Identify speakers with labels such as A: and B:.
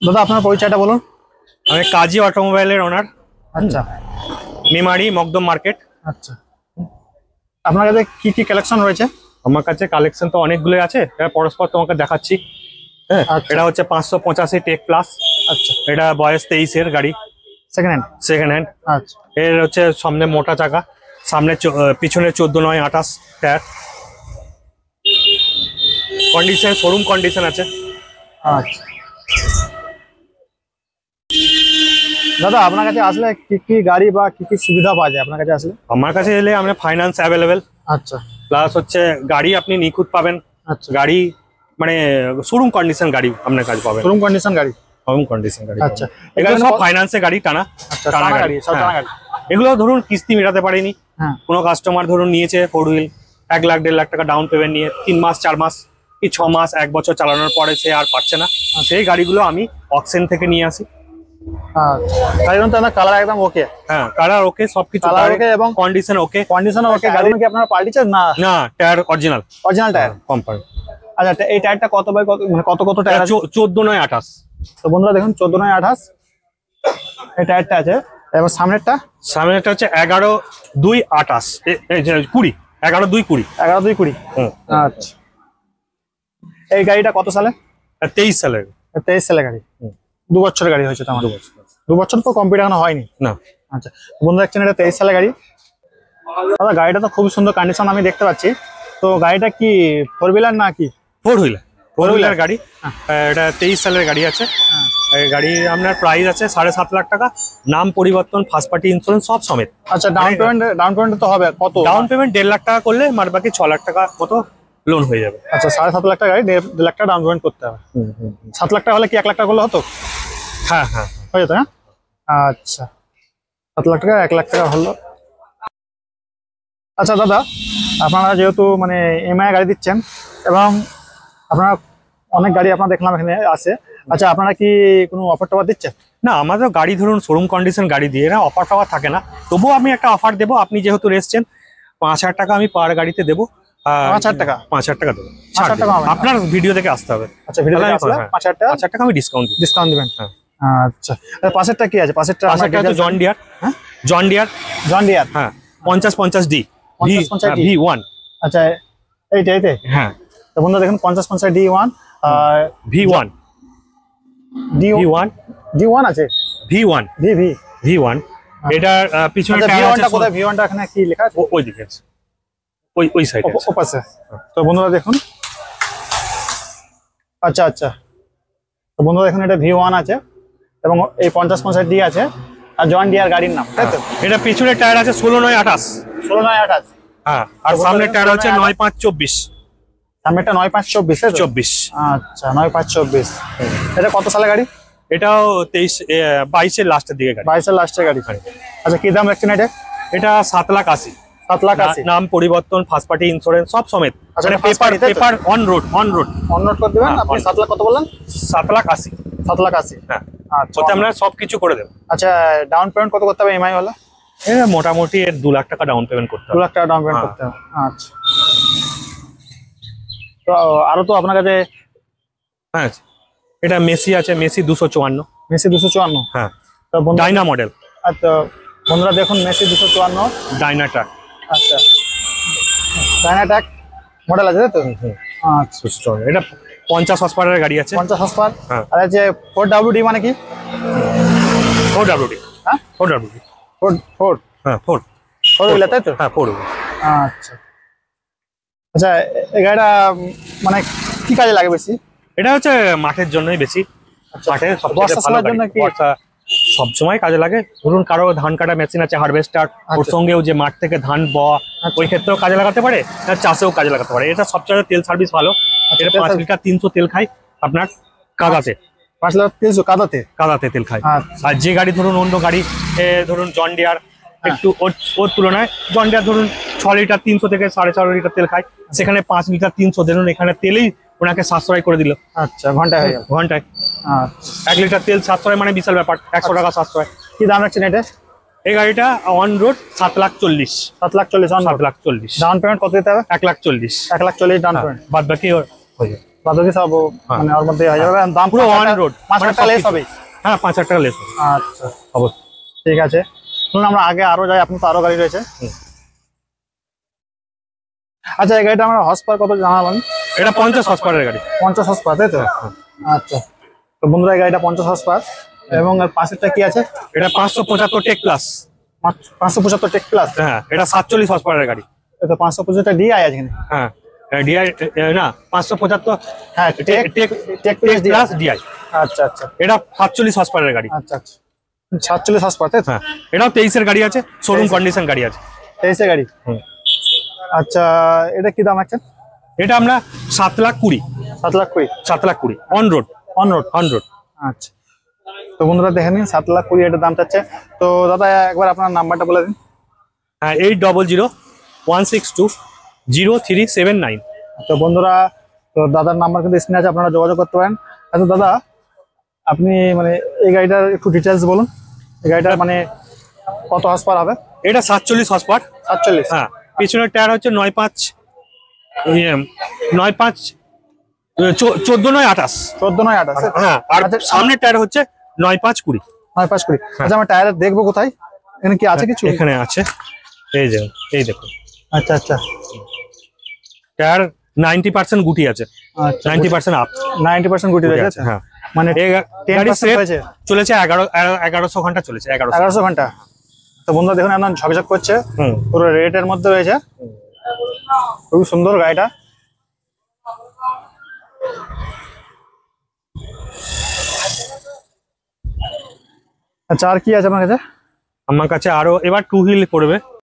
A: দাদা আপনার পরিচয়টা বলুন।
B: আমি কাজী অটোমোবাইলের ওনার।
A: আচ্ছা,
B: মেমারি মকদম মার্কেট।
A: আচ্ছা, আপনার কাছে কি কি কালেকশন রয়েছে?
B: আমার কাছে কালেকশন তো অনেকগুলো আছে, এটা পরস্পর তোমাকে দেখাচ্ছি। হ্যাঁ,
A: আচ্ছা।
B: এটা হচ্ছে 585 টেক প্লাস।
A: আচ্ছা,
B: এটা বয়স 23-এর গাড়ি,
A: সেকেন্ড হ্যান্ড।
B: Second hand.
A: আচ্ছা,
B: এর হচ্ছে সামনে মোটা চাকা, সামনে পিছনে 14/9/28 টায়ার। কন্ডিশন শোরুম কন্ডিশন আছে।
A: আচ্ছা। দাদা আপনার কাছে আসলে কি কি গাড়ি বা কি কি সুবিধা পাওয়া যায় আপনার কাছে আসলে?
B: আমার কাছে এলে আমরা ফাইন্যান্স অ্যাভেলেবেল,
A: আচ্ছা,
B: প্লাস হচ্ছে গাড়ি আপনি নিখুঁত পাবেন।
A: আচ্ছা।
B: গাড়ি মানে শোরুম কন্ডিশন গাড়ি আপনার কাছে পাবেন।
A: শোরুম কন্ডিশন গাড়ি।
B: শোরুম কন্ডিশন গাড়ি।
A: আচ্ছা,
B: এগুলো সব ফাইন্যান্সে গাড়ি, টানা।
A: আচ্ছা, টানা গাড়ি, সব টানা গাড়ি।
B: এগুলো ধরুন কিস্তি মেটাতে পারেনি,
A: হ্যাঁ।
B: কোনো কাস্টমার ধরুন নিয়েছে 4 হুইল, 1 লাখ 1.5 লাখ টাকা ডাউন পেমেন্ট নিয়ে 3 মাস 4 মাস কি 6 মাস 1 বছর চালানোর পরে সে আর পাচ্ছে না, সেই গাড়িগুলো আমি অকশন থেকে নিয়ে আসি।
A: আচ্ছা, গাড়ির তো কালার একদম ওকে।
B: হ্যাঁ, কালার ওকে, সবকিছু
A: কালার ওকে এবং
B: কন্ডিশন ওকে।
A: কন্ডিশন ওকে। গাড়ি কি আপনারা পাল্টিয়েছেন না?
B: না, tyre original.
A: Original tyre,
B: company.
A: আচ্ছা, এই টায়ারটা কত বাই কত, মানে কত কত টায়ার আছে?
B: 14/9/28।
A: তো বন্ধুরা দেখুন 14/9/28 এই টায়ারটা আছে। এবং সামনেরটা
B: হচ্ছে 11/2/28, 20, 11/2/20।
A: 11/2/20। আচ্ছা, এই গাড়িটা কত সালে?
B: 23 সালের।
A: 23 সালের গাড়ি। 2 বছরের গাড়ি হয়েছে তো আমার। 2 বছর তো কমপ্লিট এখনো হয়নি
B: না।
A: আচ্ছা, বন্ধু দেখছেন এটা 23 সালের গাড়ি। দাদা গাড়িটা তো খুব সুন্দর কন্ডিশন আমি দেখতে পাচ্ছি। তো গাড়িটা কি 4 হুইলার না কি?
B: 4 হুইলার গাড়ি। এটা 23 সালের গাড়ি আছে। এই গাড়ি আপনার প্রাইস আছে 7.5 লাখ টাকা, নাম পরিবর্তন, ফার্স্ট পার্টি ইন্স্যুরেন্স সব সমেত।
A: আচ্ছা, ডাউন পেমেন্ট তো হবে কত?
B: ডাউন পেমেন্ট 1.5 লাখ টাকা করলে মার বাকি 6 লাখ টাকা মতো লোন হয়ে যাবে।
A: আচ্ছা, 7.5 লাখ টাকা গাড়ি, 1.5 লাখ টাকা ডাউন পেমেন্ট করতে হবে। 7 লাখ টাকা হলে কি 1 লাখ টাকা করলে হতো?
B: হ্যাঁ হ্যাঁ,
A: হয়ে যেত। হ্যাঁ, আচ্ছা, 7 লাখ টাকা 1 লাখ টাকা হলো। আচ্ছা দাদা, আপনারা যেহেতু মানে এমআই গাড়ি দিচ্ছেন এবং আপনারা অনেক গাড়ি আপনারা দেখলাম এখানে আছে, আচ্ছা আপনারা কি কোনো অফার টফার দিচ্ছেন?
B: না, আমাদের গাড়ি ধরুন শোরুম কন্ডিশন গাড়ি দিয়ে না, অফার টফার থাকে না। তবুও আমি একটা অফার দেবো, আপনি যেহেতু এসছেন 5,000 টাকা আমি পার গাড়িতে দেবো।
A: 5,000 টাকা?
B: 5,000 টাকা দেবো।
A: 5,000 টাকা
B: আপনার ভিডিও দেখে আসতে হবে।
A: আচ্ছা, ভিডিও দেখে আসলে 5,000 টাকা?
B: 5,000 টাকা আমি ডিসকাউন্ট দিবেন।
A: দিবেন। আচ্ছা, পাশেরটা কি আছে? পাশেরটা
B: জন ডিয়ার।
A: হ্যাঁ,
B: জন ডিয়ার। হ্যাঁ, 50/50D V1।
A: আচ্ছা, এইটাইতে।
B: হ্যাঁ,
A: তো বন্ধুরা দেখুন 50/50 D1 আর
B: V1
A: D1 আছে।
B: V1 এটার পিছনে টায়ার আছে।
A: কোথায় V1টা এখানে কি লেখা আছে?
B: ওই দিকে আছে, ওই সাইডে আছে।
A: ওপাশে। তো বন্ধুরা দেখুন। আচ্ছা আচ্ছা, তো বন্ধুরা দেখুন এটা V1 আছে এবং এই 50/50D আছে আর জন ডিয়ার গাড়ির নাম, তাই তো?
B: এটা পিছনে টায়ার আছে 16/9/28।
A: 16/9/28।
B: হ্যাঁ, আর সামনের টায়ার হচ্ছে 9/5/24।
A: সামনেটা 9/5/24।
B: 24।
A: আচ্ছা, 9/5/24। এটা কত সালের গাড়ি?
B: এটাও 22-এর লাস্টের দিকে গাড়ি।
A: 22-এর লাস্টের গাড়ি।
B: আচ্ছা, কি দাম রাখছেন এটা? এটা 7,80,000।
A: 7,80,000
B: নাম পরিবর্তন, ফার্স্ট পার্টি ইন্স্যুরেন্স সব সমেত।
A: আচ্ছা,
B: পেপার অন রোড
A: করে দেবেন। আপনি 7 লাখ কত বললেন?
B: 7,80,000।
A: 7,80,000।
B: হ্যাঁ,
A: আচ্ছা,
B: ওতে আমরা সবকিছু করে দেব।
A: আচ্ছা, ডাউন পেমেন্ট কত করতে হবে এমআই হলে?
B: মোটামুটি 2 লাখ টাকা ডাউন পেমেন্ট করতে হবে।
A: 2 লাখ টাকা ডাউন পেমেন্ট করতে হবে। আচ্ছা, তো আরো তো আপনার কাছে
B: হ্যাঁ, এটা মেসি আছে, মেসি 254।
A: মেসি 254।
B: হ্যাঁ,
A: তো
B: ডাইনা মডেল।
A: আচ্ছা বন্ধুরা দেখুন মেসি 254
B: ডাইনাটা।
A: আচ্ছা, ডাইনাট্যাক মডেল আছে, তাই তো?
B: আচ্ছা, এটা 50 হর্স পাওয়ারের গাড়ি আছে।
A: 50 হর্স পাওয়ার।
B: হ্যাঁ।
A: আর এই যে 4WD মানে কি?
B: 4WD।
A: হ্যাঁ,
B: 4WD।
A: 4
B: হ্যাঁ, 4
A: হুইলার, তাই তো?
B: হ্যাঁ, 4।
A: আচ্ছা আচ্ছা, এই গাড়িটা মানে কি কাজে লাগে বেশি?
B: এটা হচ্ছে মাঠের জন্যই বেশি। মাঠে
A: বর্ষার সময়ের জন্য কি?
B: সব সময় কাজে লাগে। ধরুন কারো ধান কাটা মেশিন আছে, হারভেস্টার, ওর সঙ্গেও যে মাঠ থেকে ধান বওয়া, ওই ক্ষেত্রেও কাজে লাগাতে পারে, চাষেও কাজে লাগাতে পারে। এটা সবচেয়ে তেল সার্ভিস ভালো। এটা 5 লিটার 300 তেল খায় আপনার কাদাতে।
A: 5 লিটার 300 কাদাতে
B: তেল খায়। আর যে গাড়ি ধরুন অন্য গাড়ি ধরুন জন ডিয়ার একটু ওর তুলনায় জন ডিয়ার ধরুন 6 লিটার 300 থেকে 4.5 লিটার তেল খায়, সেখানে 5 লিটার 300 ধরুন এখানে তেলেই ওনাকে সাশ্রয় করে দিল।
A: আচ্ছা, ঘন্টায় হয়ে গেল।
B: ঘন্টায়।
A: আচ্ছা,
B: 1 লিটার তেল সাশ্রয় মানে বিশাল ব্যাপার। 100 টাকা সাশ্রয়।
A: কি দাম রাখছেন এটা?
B: এই গাড়িটা অন রোড 7,40,000।
A: 7,40,000
B: 7,40,000।
A: ডাউন পেমেন্ট কত দিতে হবে?
B: 1,40,000।
A: 1,40,000 ডাউন পেমেন্ট,
B: বাদ বাকি হয়ে যাবে।
A: বাদবাকি সব
B: হ্যাঁ।
A: মানে ওর মধ্যে হয়ে যাবে আর দাম
B: পুরো
A: পুরো
B: on road,
A: 5
B: মানে
A: টাকা লেস
B: সবকিছু।
A: হবে।
B: হ্যাঁ 5,000 টাকা লেস
A: আচ্ছা
B: অবশ্যই।
A: ঠিক আছে, শুনুন আমরা আগে আরো যাই, আপনার তো আরো গাড়ি রয়েছে।
B: হুম।
A: আচ্ছা এই গাড়িটা আমরা হর্স পাওয়ার কত জানাবেন?
B: এটা 50 হর্স পাওয়ারের গাড়ি।
A: 50 হর্স পাওয়ার, তাই তো? আচ্ছা, তো বন্ধুরা এই গাড়িটা 50 হর্স পাওয়ার এবং এর পাশেরটা কি আছে?
B: এটা 575 টেক প্লাস।
A: 575 take plus.
B: হ্যাঁ এটা 47 হর্স পাওয়ারের গাড়ি।
A: এটা 575 ডিআই আছে এখানে।
B: হ্যাঁ ডিআই না 575
A: হ্যাঁ take
B: take
A: take plus
B: plus DI.
A: আচ্ছা আচ্ছা
B: এটা 47 হর্স পাওয়ারের গাড়ি।
A: আচ্ছা আচ্ছা 47 হর্স পাওয়ার, তাই তো?
B: হ্যাঁ এটাও 23 এর গাড়ি আছে, শোরুম কন্ডিশন গাড়ি আছে।
A: 23 এর গাড়ি।
B: হুম।
A: আচ্ছা এটা কি দাম আছে?
B: এটা আমরা 7,20,000
A: 7,20,000
B: 7,20,000 on road.
A: On road.
B: On road.
A: আচ্ছা, তো বন্ধুরা দেখে নিন 7,20,000 এটার দাম চাচ্ছে। তো দাদা একবার আপনার নাম্বারটা বলে দিন।
B: হ্যাঁ 8001620379।
A: তো বন্ধুরা, তো দাদার নাম্বার কিন্তু স্ক্রিনে আছে, আপনারা যোগাযোগ করতে পারেন। আচ্ছা দাদা, আপনি মানে এই গাড়িটার একটু ডিটেলস বলুন, এই গাড়িটার মানে কত হর্স পাওয়ার হবে?
B: এটা 47 হর্স পাওয়ার।
A: 47।
B: হ্যাঁ পিছনের টায়ার হচ্ছে 9.5 9.5 14.9 28।
A: 14/9/28।
B: হ্যাঁ আর
A: আচ্ছা,
B: সামনের টায়ার হচ্ছে 9.5 20।
A: 9/5/20। আচ্ছা আমরা টায়ার দেখবো কোথায়? এখানে কি আছে কিছু?
B: এখানে আছে, এই যে এই দেখুন
A: আচ্ছা আচ্ছা
B: টায়ার 90% গুটি আছে,
A: আচ্ছা
B: 90% আপ
A: 90% গুটি রয়েছে।
B: হ্যাঁ
A: মানে
B: এই গাড়ি
A: 10%
B: সেফ
A: হয়েছে।
B: চলেছে 1100 ঘন্টা চলেছে 1100।
A: 1100 ঘন্টা। তো বন্ধুরা দেখুন একদম ঝকঝক করছে,
B: হুম।
A: পুরো রেটের মধ্যে রয়েছে, খুবই সুন্দর গাড়িটা। আচ্ছা আর কি আছে আপনার কাছে?
B: আমার কাছে আরো এবার 2 হুইল পড়বে।